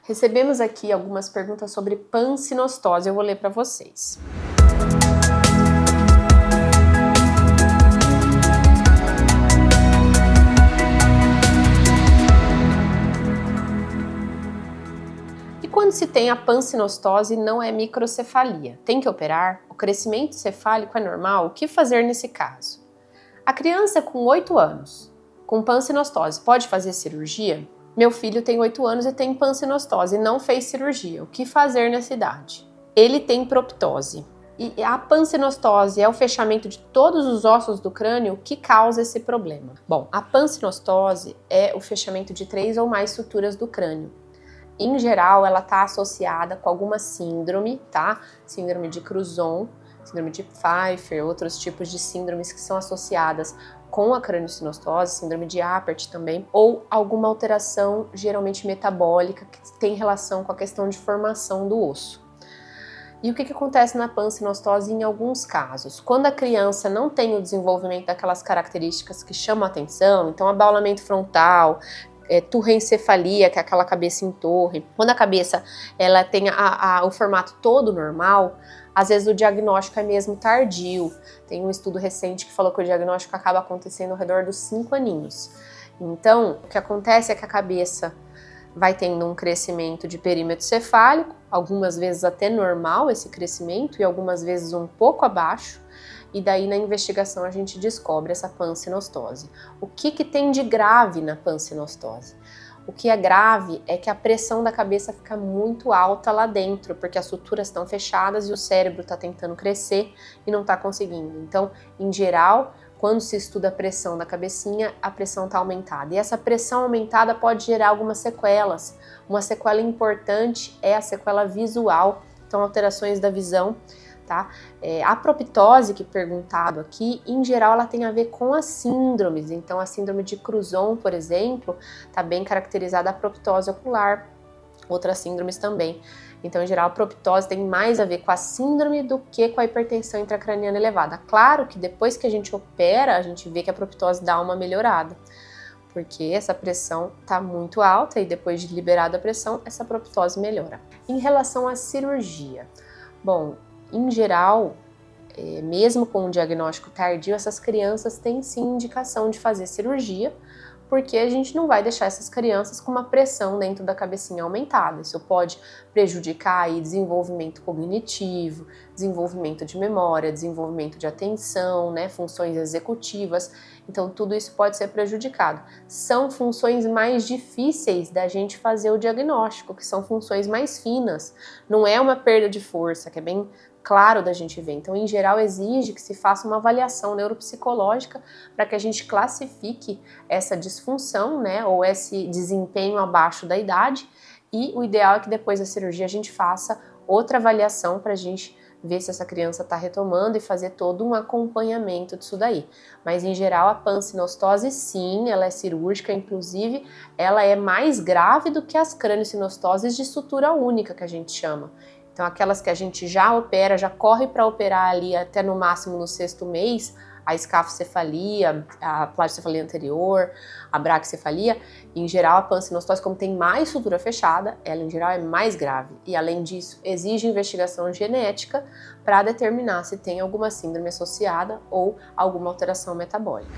Recebemos aqui algumas perguntas sobre pansinostose, eu vou ler para vocês. E quando se tem a pansinostose, não é microcefalia? Tem que operar? O crescimento cefálico é normal? O que fazer nesse caso? A criança com 8 anos, com pansinostose, pode fazer cirurgia? Meu filho tem 8 anos e tem pansinostose e não fez cirurgia. O que fazer nessa idade? Ele tem proptose. E a pansinostose é o fechamento de todos os ossos do crânio que causa esse problema. Bom, a pansinostose é o fechamento de 3 ou mais suturas do crânio. Em geral, ela está associada com alguma síndrome, tá? Síndrome de Cruzon, síndrome de Pfeiffer, outros tipos de síndromes que são associadas com a craniossinostose, síndrome de Apert também, ou alguma alteração geralmente metabólica que tem relação com a questão de formação do osso. E o que acontece na pansinostose em alguns casos? Quando a criança não tem o desenvolvimento daquelas características que chamam a atenção, então abaulamento frontal, turrencefalia, que é aquela cabeça em torre. Quando a cabeça ela tem o formato todo normal, às vezes o diagnóstico é mesmo tardio. Tem um estudo recente que falou que o diagnóstico acaba acontecendo ao redor dos 5 aninhos. Então, o que acontece é que a cabeça vai tendo um crescimento de perímetro cefálico, algumas vezes até normal esse crescimento e algumas vezes um pouco abaixo. E daí na investigação a gente descobre essa pansinostose. O que tem de grave na pansinostose? O que é grave é que a pressão da cabeça fica muito alta lá dentro, porque as suturas estão fechadas e o cérebro está tentando crescer e não está conseguindo. Então, em geral, quando se estuda a pressão da cabecinha, a pressão está aumentada. E essa pressão aumentada pode gerar algumas sequelas. Uma sequela importante é a sequela visual, então alterações da visão. Tá? A proptose, que perguntado aqui, em geral ela tem a ver com as síndromes. Então a síndrome de Cruzon, por exemplo, está bem caracterizada a proptose ocular, outras síndromes também. Então, em geral, a proptose tem mais a ver com a síndrome do que com a hipertensão intracraniana elevada. Claro que depois que a gente opera, a gente vê que a proptose dá uma melhorada, porque essa pressão está muito alta e depois de liberada a pressão, essa proptose melhora. Em relação à cirurgia, bom, em geral, mesmo com um diagnóstico tardio, essas crianças têm sim indicação de fazer cirurgia, porque a gente não vai deixar essas crianças com uma pressão dentro da cabecinha aumentada. Isso pode prejudicar aí desenvolvimento cognitivo, desenvolvimento de memória, desenvolvimento de atenção, né, funções executivas. Então tudo isso pode ser prejudicado. São funções mais difíceis da gente fazer o diagnóstico, que são funções mais finas. Não é uma perda de força, que é bem claro da gente ver. Então, em geral, exige que se faça uma avaliação neuropsicológica para que a gente classifique essa disfunção, né, ou esse desempenho abaixo da idade, e o ideal é que depois da cirurgia a gente faça outra avaliação para a gente ver se essa criança está retomando e fazer todo um acompanhamento disso daí. Mas, em geral, a pansinostose, sim, ela é cirúrgica, inclusive, ela é mais grave do que as craniossinostoses de sutura única, que a gente chama. Então, aquelas que a gente já opera, já corre para operar ali até no máximo no 6º mês, a escafocefalia, a plagiocefaleia anterior, a braquicefalia, em geral a pansinostose, como tem mais sutura fechada, ela em geral é mais grave. E além disso, exige investigação genética para determinar se tem alguma síndrome associada ou alguma alteração metabólica.